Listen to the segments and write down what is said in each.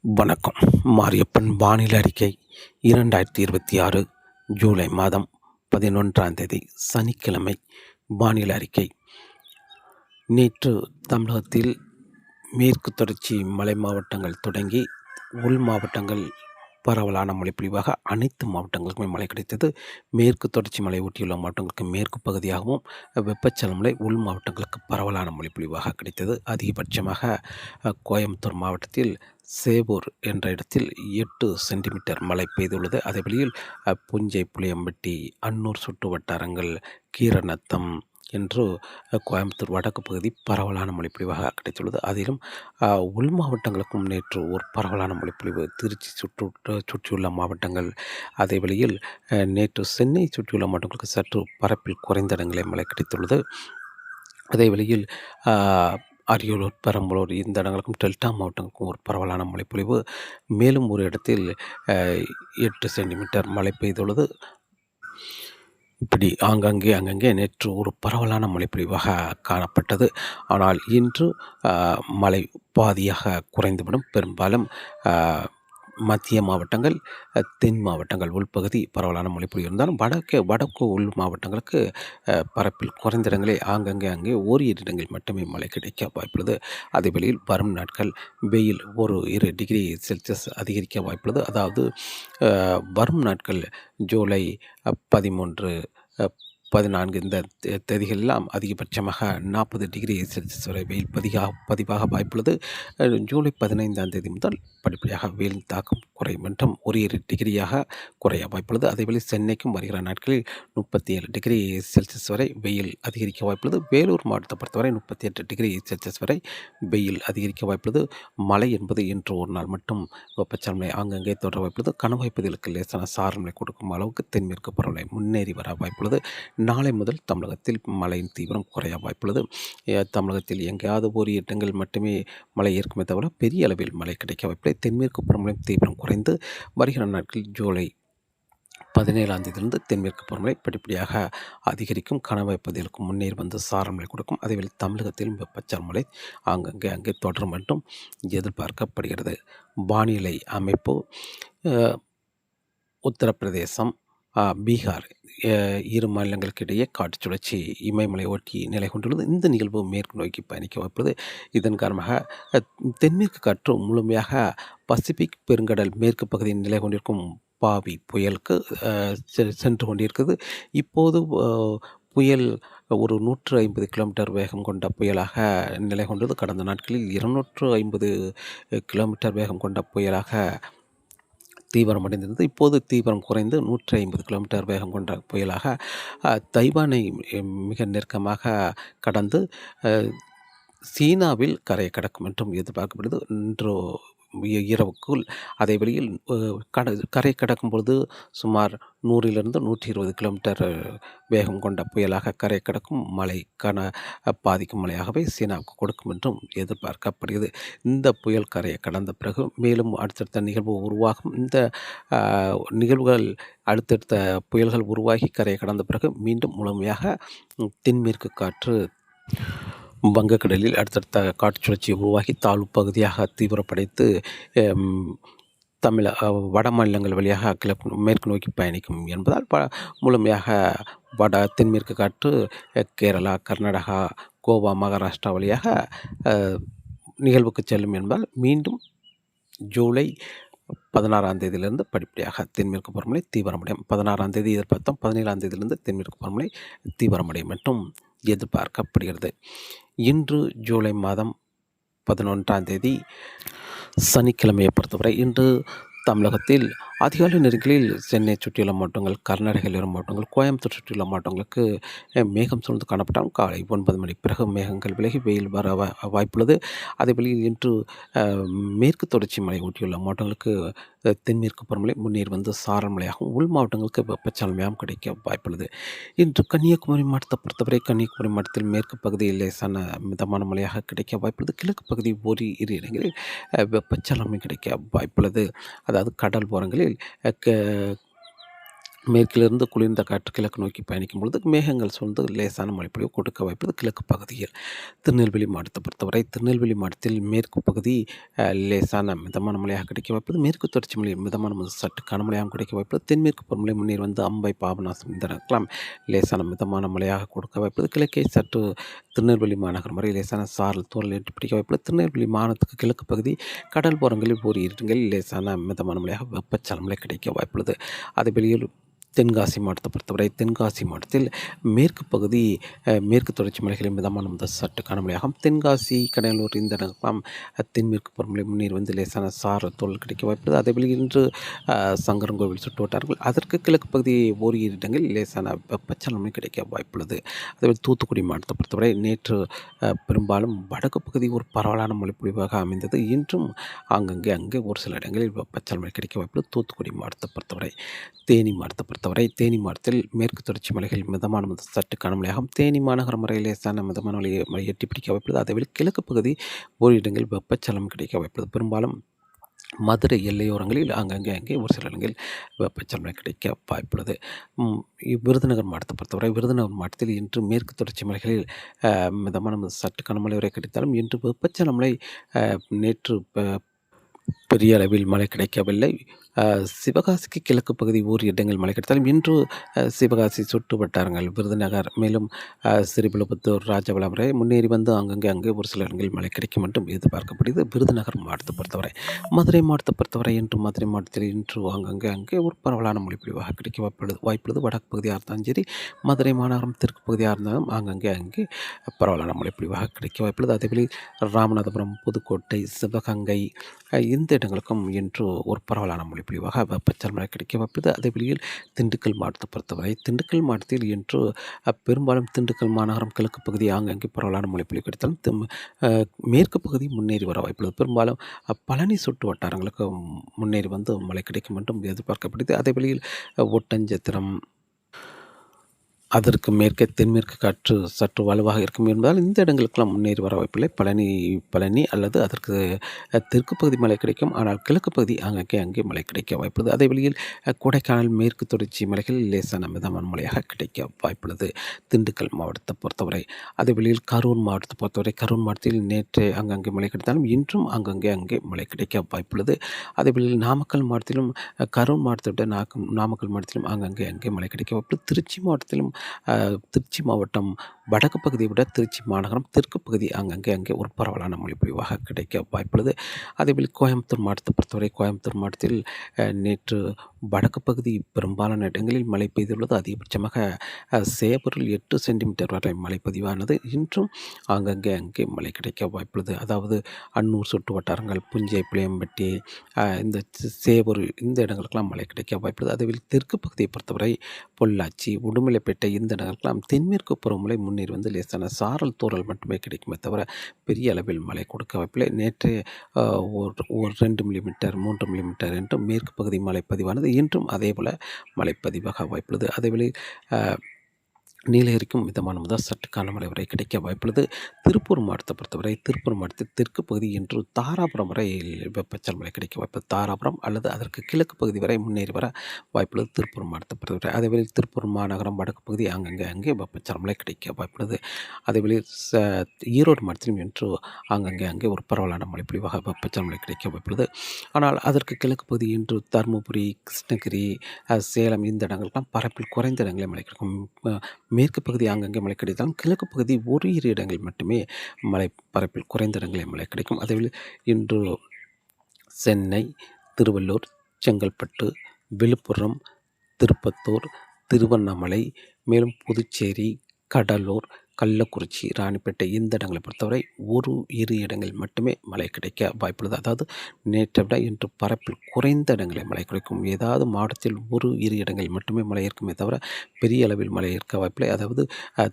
வணக்கம். மாரியப்பன் வானிலை அறிக்கை 2026 ஜூலை மாதம் 11ஆம் தேதி சனிக்கிழமை வானிலை அறிக்கை. நேற்று தமிழகத்தில் மேற்கு தொடர்ச்சி மலை மாவட்டங்கள் தொடங்கி உள் மாவட்டங்கள் பரவலான மழைப்பொழிவாக அனைத்து மாவட்டங்களுக்குமே மழை கிடைத்தது. மேற்கு தொடர்ச்சி மலை ஒட்டியுள்ள மாவட்டங்களுக்கு மேற்கு பகுதியாகவும், வெப்பச்சலமலை உள் மாவட்டங்களுக்கு பரவலான மழைப்பொழிவாக கிடைத்தது. அதிகபட்சமாக கோயம்புத்தூர் மாவட்டத்தில் சேவூர் என்ற இடத்தில் 8 சென்டிமீட்டர் மழை பெய்துள்ளது. அதேவேளையில் புஞ்சை, புளியம்பட்டி, அன்னூர் சுற்று வட்டாரங்கள், கீரநத்தம் என்று கோயம்புத்தூர் வடக்கு பகுதி பரவலான மழைப்பொழிவாக கிடைத்துள்ளது. அதிலும் உள் மாவட்டங்களுக்கும் நேற்று ஒரு பரவலான மழைப்பொழிவு. திருச்சி சுற்றியுள்ள மாவட்டங்கள், அதே வேளையில் நேற்று சென்னை சுற்றியுள்ள மாவட்டங்களுக்கு சற்று பரப்பில் குறைந்த இடங்களில் மழை கிடைத்துள்ளது. அதே வேளையில் அரியலூர், பெரம்பலூர் இந்த இடங்களுக்கும் டெல்டா மாவட்டங்களுக்கும் ஒரு பரவலான மழைப்பொழிவு. மேலும் ஒரு இடத்தில் 8 சென்டிமீட்டர் மழை பெய்துள்ளது. இப்படி அங்கங்கே நேற்று ஒரு பரவலான மழைப்பொழிவாக காணப்பட்டது. ஆனால் இன்று மழை பாதியாக குறைந்துவிடும். பெரும்பாலும் மத்திய மாவட்டங்கள், தென் மாவட்டங்கள் உள்பகுதி பரவலான மழைப்பொழிவு இருந்தாலும் வடக்கு உள் மாவட்டங்களுக்கு பரப்பில் குறைந்த இடங்களே அங்கே ஓரிரு இடங்களில் மட்டுமே மழை கிடைக்க வாய்ப்புள்ளது. அதேவேளையில் வரும் நாட்கள் வெயில் 2 டிகிரி செல்சியஸ் அதிகரிக்க வாய்ப்புள்ளது. அதாவது வரும் நாட்கள் ஜூலை 13, 14 இந்த தேதிகளெல்லாம் அதிகபட்சமாக 40 டிகிரி செல்சியஸ் வரை வெயில் பதிவாக வாய்ப்புள்ளது. ஜூலை 15ஆம் தேதி முதல் படிப்படியாக வெயிலின் தாக்கம் குறையும் என்றும் 1 டிகிரியாக குறைய வாய்ப்புள்ளது. அதேவேளை சென்னைக்கும் வருகிற நாட்களில் 37 டிகிரி செல்சியஸ் வரை வெயில் அதிகரிக்க வாய்ப்புள்ளது. வேலூர் மாவட்டத்தை பொறுத்தவரை 38 டிகிரி செல்சியஸ் வரை வெயில் அதிகரிக்க வாய்ப்புள்ளது. மழை என்பது இன்று ஒரு நாள் மட்டும் வெப்பச்சலனை ஆங்கங்கே தொடர வாய்ப்புள்ளது. கணவாய் பகுதிகளுக்கு லேசான சாரமழை கொடுக்கும் அளவுக்கு தென்மேற்கு பருவமழை முன்னேறி வர வாய்ப்புள்ளது. நாளை முதல் தமிழகத்தில் மழையின் தீவிரம் குறைய வாய்ப்புள்ளது. தமிழகத்தில் எங்கேயாவது ஒரு இடங்கள் மட்டுமே மழை இருக்குமே தவிர பெரிய அளவில் மழை கிடைக்க வாய்ப்பில்லை. தென்மேற்கு பருவமழை தீவிரம் குறைந்து வருகிற நாட்களில் ஜூலை 17ஆம் தேதியிலிருந்து தென்மேற்கு பருவமழை படிப்படியாக அதிகரிக்கும். கணவாய் பகுதிகளுக்கு முன்னேறி வந்து சாரமழை கொடுக்கும். அதேவேளை தமிழகத்திலும் வெப்பச்சலமழை அங்கே தொடரும் என்றும் எதிர்பார்க்கப்படுகிறது. வானிலை அமைப்பு உத்தரப்பிரதேசம், பீகார் 2 மாநிலங்களுக்கு இடையே காற்று சுழற்சி இமயமலை ஒட்டி நிலை கொண்டுள்ளது. இந்த நிகழ்வு மேற்கு நோக்கி பயணிக்க வாய்ப்புள்ளது. இதன் காரணமாக தென்மேற்கு காற்று முழுமையாக பசிபிக் பெருங்கடல் மேற்கு பகுதியில் நிலை கொண்டிருக்கும் பாவி புயலுக்கு சென்று கொண்டிருக்கிறது. இப்போது புயல் ஒரு 150 கிலோமீட்டர் வேகம் கொண்ட புயலாக நிலை கொண்டது. கடந்த நாட்களில் 250 கிலோமீட்டர் வேகம் கொண்ட புயலாக தீவிரமடைந்திருந்தது. இப்போது தீவிரம் குறைந்து 150 கிலோமீட்டர் வேகம் கொண்ட புயலாக தைவானை மிக நெருக்கமாக கடந்து சீனாவில் கரையை கடக்கும் என்றும் எதிர்பார்க்கப்படுது. இன்று இரவுக்குள் அதே வழியில் கரை கடக்கும் பொழுது சுமார் 100 to 120 கிலோமீட்டர் வேகம் கொண்ட புயலாக கரை கடக்கும். மழை பாதிக்கும் மழையாகவே சீனாவுக்கு கொடுக்கும் என்றும் எதிர்பார்க்கப்படுகிறது. இந்த புயல் கரையை கடந்த பிறகு மேலும் அடுத்தடுத்த நிகழ்வு உருவாகும். இந்த நிகழ்வுகள் அடுத்தடுத்த புயல்கள் உருவாகி கரையை கடந்த பிறகு மீண்டும் முழுமையாக தென்மேற்கு காற்று வங்கக்கடலில் அடுத்தடுத்த காற்று சுழற்சி உருவாகி தாழ்வு பகுதியாக தீவிரப்படைத்து வட மாநிலங்கள் வழியாக மேற்கு நோக்கி பயணிக்கும் என்பதால் முழுமையாக தென்மேற்கு காற்று கேரளா, கர்நாடகா, கோவா, மகாராஷ்டிரா வழியாக நிகழ்வுக்கு செல்லும் என்பதால் மீண்டும் ஜூலை 16ஆம் தேதியிலிருந்து படிப்படியாக தென்மேற்கு பருவமழை தீவிரமடையும். 16ஆம் தேதி எதிர்பார்த்தோம். 17ஆம் தேதியிலிருந்து தென்மேற்கு பருவமழை தீவிரமடையும் என்றும் எதிர்பார்க்கப்படுகிறது. இன்று ஜூலை மாதம் 11ஆம் தேதி சனிக்கிழமையை பொறுத்தவரை இன்று தமிழகத்தில் அதிகாலை நேரங்களில் சென்னை சுற்றியுள்ள மாவட்டங்கள், கர்நாடகையில் மாவட்டங்கள், கோயம்புத்தூர் சுற்றியுள்ள மாவட்டங்களுக்கு மேகம் சூழ்ந்து காணப்பட்டாலும் காலை 9 மணி பிறகு மேகங்கள் விலகி வெயில் வர வாய்ப்புள்ளது. அதே வழியில் இன்று மேற்கு தொடர்ச்சி மலை ஒட்டியுள்ள மாவட்டங்களுக்கு தென்மேற்கு பருவமழை முன்னேறி வந்து சாரல் மழையாகவும் உள் மாவட்டங்களுக்கு வெப்பச்சலமையாகவும் கிடைக்க வாய்ப்புள்ளது. இன்று கன்னியாகுமரி மாவட்டத்தை பொறுத்தவரை கன்னியாகுமரி மாவட்டத்தில் மேற்கு பகுதியில் லேசான மிதமான மழையாக கிடைக்க வாய்ப்புள்ளது. கிழக்கு பகுதி ஓரிரு இடங்களில் வெப்பச்சலமை கிடைக்க வாய்ப்புள்ளது. அதாவது கடல் ஓரங்களில் மேற்கிலிருந்து குளிர்ந்த காற்று கிழக்கு நோக்கி பயணிக்கும் பொழுது மேகங்கள் சூழ்ந்து லேசான மழைப்பொழிவு கொடுக்க வாய்ப்பது கிழக்கு பகுதியில். திருநெல்வேலி மாவட்டத்தை பொறுத்தவரை திருநெல்வேலி மாவட்டத்தில் மேற்கு பகுதி லேசான மிதமான மழையாக கிடைக்க வாய்ப்பது. மேற்கு தொடர்ச்சி மலை மிதமான முதல் சற்று கனமழையாகவும் கிடைக்க வாய்ப்பது. தென்மேற்கு பருவமழை முன்னேறி வந்து அம்பை பாபநாசம் இந்த இடங்களாம் லேசான மிதமான மழையாக கொடுக்க வாய்ப்பது. கிழக்கே சற்று திருநெல்வேலி மாநகரம் வரை லேசான சாரல் தூரல் ஏற்றி பிடிக்க வாய்ப்பது. திருநெல்வேலி மாவட்டத்துக்கு கிழக்கு பகுதி கடல் புறங்களில் ஓரி இடங்களில் லேசான மிதமான மழையாக வெப்பச்சலன மழை கிடைக்க வாய்ப்புள்ளது. அதே வெளியில் தென்காசி மாவட்டத்தை பொறுத்தவரை தென்காசி மாவட்டத்தில் மேற்கு பகுதி மேற்கு தொடர்ச்சி மலைகளின் மிதமான முதல் சற்று கனமழையாகும். தென்காசி கடலூர் இந்த இடங்களாம் தென்மேற்கு பருவமழை முன்னேறி வந்து லேசான சாரல் தோல் கிடைக்க வாய்ப்புள்ளது. அதேபோல் இன்று சங்கரன்கோவில் சுற்று வட்டார்கள் அதற்கு கிழக்கு பகுதி ஓரிரு இடங்களில் லேசான வெப்பச்சலனம் கிடைக்க வாய்ப்புள்ளது. அதேபோல் தூத்துக்குடி மாவட்டத்தை பொறுத்தவரை நேற்று பெரும்பாலும் வடக்கு பகுதி ஒரு பரவலான மழைப்பொழிவாக அமைந்தது. இன்றும் அங்கே ஒரு சில இடங்களில் வெப்பச்சலனம் கிடைக்க வாய்ப்புள்ளது. தூத்துக்குடி மாவட்டத்தை பொறுத்தவரை தேனி மாவட்டத்தை பொறுத்தவரை தேனி மாவட்டத்தில் மேற்கு தொடர்ச்சி மலைகள் மிதமான முதல் சற்று கனமழையாகும். தேனி மாநகரம் வரை லேசான மிதமான மழை எட்டி பிடிக்க வாய்ப்புள்ளது. அதேவேளை கிழக்கு பகுதி ஓரிரு இடங்களில் வெப்பச்சலனம் கிடைக்க வாய்ப்புள்ளது. பெரும்பாலும் மதுரை எல்லையோரங்களில் அங்கே ஒரு சில இடங்களில் வெப்பச்சலனம் கிடைக்க வாய்ப்புள்ளது. விருதுநகர் மாவட்டத்தை பொறுத்தவரை விருதுநகர் மாவட்டத்தில் இன்று மேற்கு தொடர்ச்சி மலைகளில் மிதமான சற்று கனமழை வரை கிடைத்தாலும் இன்று வெப்பச்சலன மழை நேற்று பெரிய அளவில் மழை கிடைக்கவில்லை. சிவகாசிக்கு கிழக்கு பகுதி ஓரிரு இடங்கள் மழை கிடைத்தாலும் இன்று சிவகாசி சுற்று வட்டாரங்கள் விருதுநகர் மேலும் ஸ்ரீபெரும்புதூர் ராஜபாளையம் வரை முன்னேறி வந்து அங்கே ஒரு சில இடங்களில் மழை கிடைக்கும் என்றும் எதிர்பார்க்கப்படுகிறது. விருதுநகர் மாவட்டத்தை பொறுத்தவரை மதுரை மாவட்டத்தை பொறுத்தவரை இன்று மதுரை மாவட்டத்தில் இன்று அங்கே ஒரு பரவலான மொழிப்பொழிவாக கிடைக்க வாய்ப்புள்ளது. வடக்கு பகுதியாக இருந்தாலும் சரி மதுரை மாநகரம் தெற்கு பகுதியாக இருந்தாலும் அங்கே பரவலான மொழிப்பொழிவாக கிடைக்க வாய்ப்புள்ளது. அதேபோல் ராமநாதபுரம் புதுக்கோட்டை சிவகங்கை இந்த இடங்களுக்கும் இன்று ஒரு பரவலான மொழிப்பொழிவாக வெப்பச்சலன மழை கிடைக்க வாய்ப்புள்ளது. அதே வழியில் திண்டுக்கல் மாவட்டத்தை பொறுத்தவரை திண்டுக்கல் மாவட்டத்தில் இன்று பெரும்பாலும் திண்டுக்கல் மாநகரம் கிழக்கு பகுதி அங்கே பரவலான மொழிப்பொழிவு கிடைத்தாலும் மேற்கு பகுதி முன்னேறி வர வாய்ப்புள்ளது. பெரும்பாலும் பழனி சுற்று வட்டாரங்களுக்கு முன்னேறி வந்து மழை கிடைக்கும் என்றும் எதிர்பார்க்கப்படுது. அதே வழியில் ஒட்டஞ்சத்திரம் அதற்கு மேற்கே தென்மேற்கு காற்று சற்று வலுவாக இருக்கும் என்பதால் இந்த இடங்களுக்கெல்லாம் முன்னேறி வர வாய்ப்பில்லை. பழனி அல்லது அதற்கு தெற்கு பகுதி மழை கிடைக்கும். ஆனால் கிழக்கு பகுதி அங்கே மழை கிடைக்க வாய்ப்புள்ளது. அதே வழியில் கொடைக்கானல் மேற்கு தொடர்ச்சி மலைகளில் லேசான மிதமான மழையாக கிடைக்க வாய்ப்புள்ளது. திண்டுக்கல் மாவட்டத்தை பொறுத்தவரை அதே வழியில் கரூர் மாவட்டத்தை பொறுத்தவரை கரூர் மாவட்டத்தில் நேற்றே அங்கங்கே மழை கிடைத்தாலும் இன்றும் அங்கே மழை கிடைக்க வாய்ப்புள்ளது. அதே வழியில் நாமக்கல் மாவட்டத்திலும் கரூர் மாவட்டத்தை விட நாமக்கல் மாவட்டத்திலும் அங்கே மழை கிடைக்க வாய்ப்புள்ளது. திருச்சி மாவட்டம் வடக்கு பகுதியை விட திருச்சி மாநகரம் தெற்கு பகுதி அங்கே ஒரு பரவலான மொழிப்பொழிவாக கிடைக்க வாய்ப்புள்ளது. அதேபோல் கோயம்புத்தூர் மாவட்டத்தை பொறுத்தவரை கோயம்புத்தூர் மாவட்டத்தில் நேற்று வடக்கு பகுதி பெரும்பாலான இடங்களில் மழை பெய்துள்ளது. அதிகபட்சமாக சேவூரில் 8 சென்டிமீட்டர் வரை மழை பதிவானது. இன்றும் அங்கே மழை கிடைக்க வாய்ப்புள்ளது. அதாவது அன்னூர் சுற்று வட்டாரங்கள் புஞ்சை புளியம்பட்டி இந்த சேவூர் இந்த இடங்களுக்கெல்லாம் மழை கிடைக்க வாய்ப்புள்ளது. அதேபோல் தெற்கு பகுதியை பொறுத்தவரை பொள்ளாச்சி உடுமலைப்பேட்டை இந்த இடங்களுக்கெல்லாம் தென்மேற்கு பருவமழை முன்னேறி வந்து லேசான சாரல் தூறல் மட்டுமே கிடைக்குமே தவிர பெரிய அளவில் மழை கொடுக்க வாய்ப்பில்லை. நேற்றே ஒரு 2 மில்லிமீட்டர் 3 மில்லிமீட்டர் என்று மேற்கு பகுதி மழை பதிவானது. இன்றும் அதேபோல் மழை பதிவாக வாய்ப்புள்ளது. அதேவேளை நீலகிரிக்கும் மிதமான முதல் சற்று கனமழை வரை கிடைக்க வாய்ப்புள்ளது. திருப்பூர் மாவட்டத்தை பொறுத்தவரை திருப்பூர் மாவட்டத்தில் தெற்கு பகுதி என்று தாராபுரம் வரை வெப்பச்சலன மழை கிடைக்க வாய்ப்புள்ளது. தாராபுரம் அல்லது அதற்கு கிழக்கு பகுதி வரை முன்னேறி வர வாய்ப்புள்ளது திருப்பூர் மாவட்டத்தை பொறுத்தவரை. அதேவேளை திருப்பூர் மாநகரம் வடக்கு பகுதி அங்கே வெப்பச்சலன மழை கிடைக்க வாய்ப்புள்ளது. அதேவேளை ஈரோடு மாவட்டத்திலும் என்று அங்கே ஒரு பரவலான மழைப்பொழிவாக வெப்பச்சலன மழை கிடைக்க வாய்ப்புள்ளது. ஆனால் அதற்கு கிழக்கு பகுதி இன்று தருமபுரி கிருஷ்ணகிரி சேலம் இந்த இடங்களுக்கெல்லாம் பரப்பில் குறைந்த இடங்களே மழை கிடைக்கும். மேற்கு பகுதி அங்கங்கே மழை கிடைத்தாலும் கிழக்கு பகுதி ஓரிரு இடங்கள் மட்டுமே மழை பரப்பில் குறைந்த இடங்களே மழை கிடைக்கும். அதேவேளை இன்று சென்னை திருவள்ளூர் செங்கல்பட்டு விழுப்புரம் திருப்பத்தூர் திருவண்ணாமலை மேலும் புதுச்சேரி கடலூர் கள்ளக்குறிச்சி ராணிப்பேட்டை இந்த இடங்களை பொறுத்தவரை இரு இடங்களில் மட்டுமே மழை கிடைக்க வாய்ப்புள்ளது. அதாவது நேற்றை விட இன்று பரப்பில் குறைந்த இடங்களில் மழை கிடைக்கும். ஏதாவது மாவட்டத்தில் இரு இடங்களில் மட்டுமே மழை இருக்குமே தவிர பெரிய அளவில் மழை இருக்க வாய்ப்பில்லை. அதாவது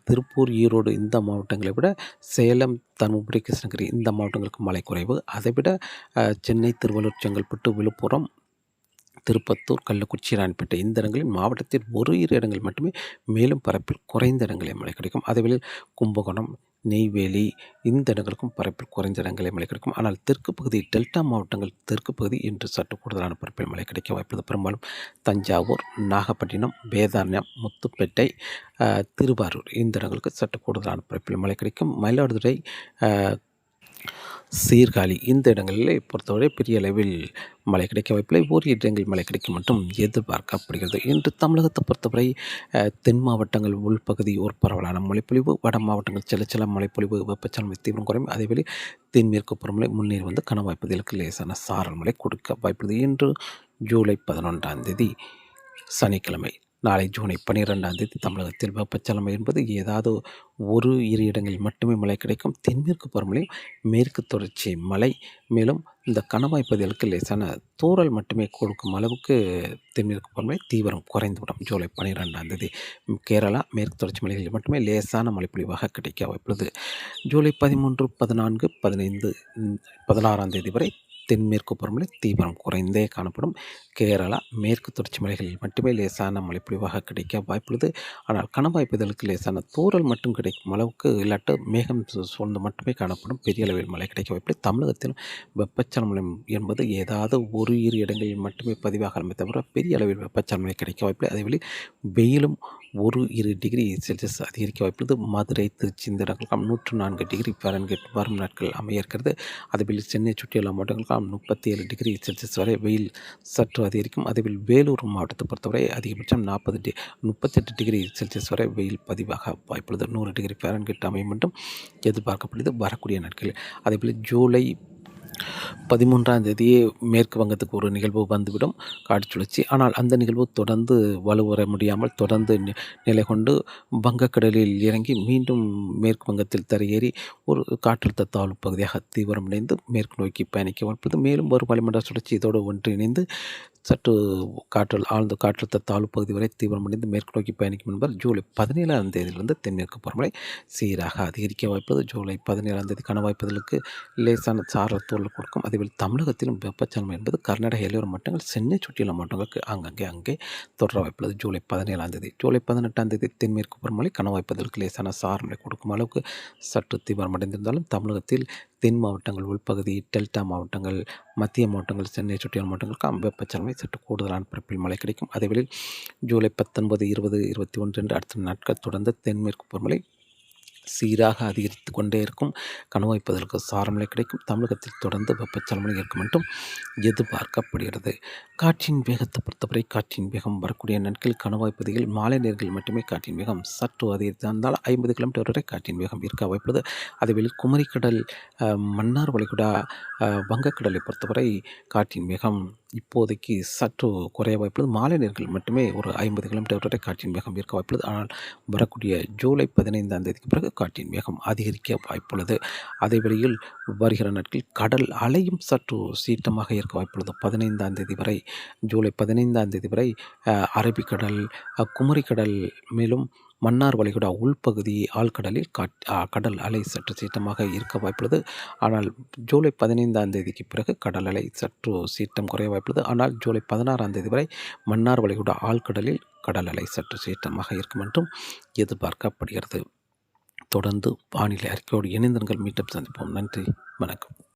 திருப்பூர் ஈரோடு இந்த மாவட்டங்களை விட சேலம் தருமபுரி கிருஷ்ணகிரி இந்த மாவட்டங்களுக்கு மழை குறைவு. அதைவிட சென்னை திருவள்ளூர் செங்கல்பட்டு விழுப்புரம் திருப்பத்தூர் கள்ளக்குறிச்சி ராணிப்பேட்டை இந்த இடங்களில் மாவட்டத்தில் இரு இடங்கள் மட்டுமே மேலும் பரப்பில் குறைந்த இடங்களில் மழை கிடைக்கும். அதேவேளை கும்பகோணம் நெய்வேலி இந்த இடங்களுக்கும் பரப்பில் குறைந்த இடங்களில் மழை கிடைக்கும். ஆனால் தெற்கு பகுதி டெல்டா மாவட்டங்கள் தெற்கு பகுதி இன்று சற்று கூடுதலான பரப்பில் மழை கிடைக்க வாய்ப்புள்ளது. பெரும்பாலும் தஞ்சாவூர், நாகப்பட்டினம், வேதாரண்யம், முத்துப்பேட்டை, திருவாரூர் இந்த இடங்களுக்கு சற்று கூடுதலான பரப்பில் மழை கிடைக்கும். மயிலாடுதுறை, சீர்காழி இந்த இடங்களிலே பொறுத்தவரை பெரிய அளவில் மழை கிடைக்க வாய்ப்பில்லை. ஓரிரு இடங்களில் மழை கிடைக்கும் மட்டும் எதிர்பார்க்கப்படுகிறது. இன்று தமிழகத்தை பொறுத்தவரை தென் மாவட்டங்கள் உள்பகுதி ஒரு பரவலான மழைப்பொழிவு, வட மாவட்டங்கள் சில சில மழைப்பொழிவு, வெப்பச்சலமை தீவிரம் குறையும். அதேவேளை தென்மேற்கு பருவமழை முன்னேறி வந்து கணவாய் பகுதிகளுக்கு லேசான சாரல் மழை கொடுக்க வாய்ப்புள்ளது. இன்று ஜூலை 11 சனிக்கிழமை. நாளை ஜூலை 12 தமிழகத்தில் வெப்பச்சலமை என்பது ஏதாவது ஒரு இரு இடங்களில் மட்டுமே மழை கிடைக்கும். தென்மேற்கு பருவமழை, மேற்கு தொடர்ச்சி மழை, மேலும் இந்த கணவாய் பகுதிகளுக்கு லேசான தூறல் மட்டுமே கொடுக்கும் அளவுக்கு தென்மேற்கு பருவமழை தீவிரம் குறைந்துவிடும். ஜூலை 12 கேரளா மேற்கு தொடர்ச்சி மலைகளில் மட்டுமே லேசான மழைப்பொழிவாக கிடைக்க வாய்ப்புள்ளது. ஜூலை 13, 14, 15, 16 வரை தென்மேற்கு பருவமழை தீவிரம் குறைந்தே காணப்படும். கேரளா மேற்கு தொடர்ச்சி மலைகளில் மட்டுமே லேசான மழைப்பொழிவாக கிடைக்க வாய்ப்புள்ளது. ஆனால் கணவாய் பகுதிகளுக்கு லேசான தூறல் மட்டும் கிடைக்கும் அளவுக்கு இல்லாட்டு மேகம் சூழ்ந்து மட்டுமே காணப்படும். பெரிய அளவில் மழை கிடைக்க வாய்ப்பில்லை. தமிழகத்திலும் வெப்பச்சலமை என்பது ஏதாவது ஒரு இரு இடங்களில் மட்டுமே பதிவாகலாமே தவிர பெரிய அளவில் வெப்பச்சலமை கிடைக்க வாய்ப்பில்லை. அதேவேளை வெயிலும் ஒரு இரு டிகிரி செல்சியஸ் அதிகரிக்க வாய்ப்புள்ளது. மதுரை, திருச்சி இந்த இடங்களுக்காம் 104 டிகிரி ஃபாரன்ஹீட் வரும் நாட்கள் அமைய இருக்கிறது. அதேவேளை சென்னை சுற்றியுள்ள மாவட்டங்களுக்காம் 37 டிகிரி செல்சியஸ் வரை வெயில் சற்று அதிகரிக்கும். அதேவேளை வேலூர் மாவட்டத்தை பொறுத்தவரை அதிகபட்சம் 38 டிகிரி செல்சியஸ் வரை வெயில் பதிவாக வாய்ப்புள்ளது. 100 டிகிரி ஃபாரன்ஹீட் அமையும் என்றும் எதிர்பார்க்கப்படுது வரக்கூடிய நாட்களில். அதேபோல் ஜூலை 13 மேற்கு வங்கத்துக்கு ஒரு நிகழ்வு வந்துவிடும், காற்று சுழற்சி. ஆனால் அந்த நிகழ்வு தொடர்ந்து வலுவர முடியாமல் தொடர்ந்து நிலை கொண்டு வங்கக்கடலில் இறங்கி மீண்டும் மேற்கு வங்கத்தில் தரையேறி ஒரு காற்றழுத்த தாழ்வு பகுதியாக தீவிரமடைந்து மேற்கு நோக்கி பயணிக்க வாய்ப்புள்ளது. மேலும் ஒரு வளிமண்டல சுழற்சி இதோடு ஒன்றிணைந்து சற்று ஆழ்ந்த காற்றழுத்த தாழ்வு பகுதி வரை தீவிரமடைந்து மேற்கு நோக்கி பயணிக்கும் என்பார். ஜூலை 17 தென்மேற்கு பருவமழை சீராக அதிகரிக்க வாய்ப்பது. ஜூலை 17 கணவாய்ப்பதற்கு லேசான சாரல் தூறல் கொடுக்கும். அதேபோல் தமிழகத்திலும் வெப்பச்சலமை என்பது கர்நாடக எல்லையோர மாவட்டங்கள், சென்னை சுற்றியுள்ள மாவட்டங்களுக்கு அங்கே தொடர வாய்ப்புள்ளது. ஜூலை 17 ஜூலை 18 தென்மேற்கு பருவமழை கணவாய்ப்பதற்கு லேசான சாரல் கொடுக்கும் அளவுக்கு சற்று தீவிரமடைந்திருந்தாலும் தமிழகத்தில் தென் மாவட்டங்கள் உள்பகுதி, டெல்டா மாவட்டங்கள், மத்திய மாவட்டங்கள், சென்னை சுற்றியுள்ள மாவட்டங்களுக்கு வெப்பச்சலமை சற்று கூடுதலான பரப்பில் மழை கிடைக்கும். அதேவேளை ஜூலை 19, 20, 21 என்று அடுத்த நாட்கள் தொடர்ந்து தென்மேற்கு பருவமழை சீராக அதிகரித்து கொண்டே இருக்கும். கணவாய்ப்பதற்கு சாரமழை கிடைக்கும். தமிழகத்தில் தொடர்ந்து வெப்பச்சலமை இருக்கும் என்றும் எதிர்பார்க்கப்படுகிறது. காற்றின் வேகத்தை பொறுத்தவரை காற்றின் வேகம் வரக்கூடிய நாட்கள் கணவாய்ப்பகுதியில் மாலை நேரங்களில் மட்டுமே காற்றின் வேகம் சற்று அதிகரித்திருந்தால் 50 கிலோமீட்டர் வரை காற்றின் வேகம் இருக்க வாய்ப்புள்ளது. அதேவேளை குமரிக்கடல், மன்னார் வளைகுடா, வங்கக்கடலை பொறுத்தவரை காற்றின் வேகம் இப்போதைக்கு சற்று குறைய வாய்ப்புள்ளது. மாலை நேரங்களில் மட்டுமே ஒரு 50 கிலோமீட்டர் வரை காற்றின் வேகம் இருக்க வாய்ப்புள்ளது. ஆனால் வரக்கூடிய ஜூலை 15 பிறகு காற்றின் வேகம் அதிகரிக்க வாய்ப்புள்ளது. அதேவேளையில் வருகிற நாட்களில் கடல் அலையும் சற்று சீற்றமாக இருக்க வாய்ப்புள்ளது. 15 வரை, ஜூலை 15 வரை அரபிக்கடல், குமரிக்கடல், மேலும் மன்னார் வளைகுடா உள்பகுதி ஆழ்கடலில் கடல் அலை சற்று சீற்றமாக இருக்க வாய்ப்புள்ளது. ஆனால் ஜூலை 15 பிறகு கடல் அலை சற்று சீற்றம் குறைய வாய்ப்புள்ளது. ஆனால் ஜூலை 16 வரை மன்னார் வளைகுடா ஆழ்கடலில் கடல் அலை சற்று சீற்றமாக இருக்கும் என்றும் எதிர்பார்க்கப்படுகிறது. தொடர்ந்து வானிலை அறிக்கையோடு இணைந்திருங்கள். மீண்டும் சந்திப்போம். நன்றி, வணக்கம்.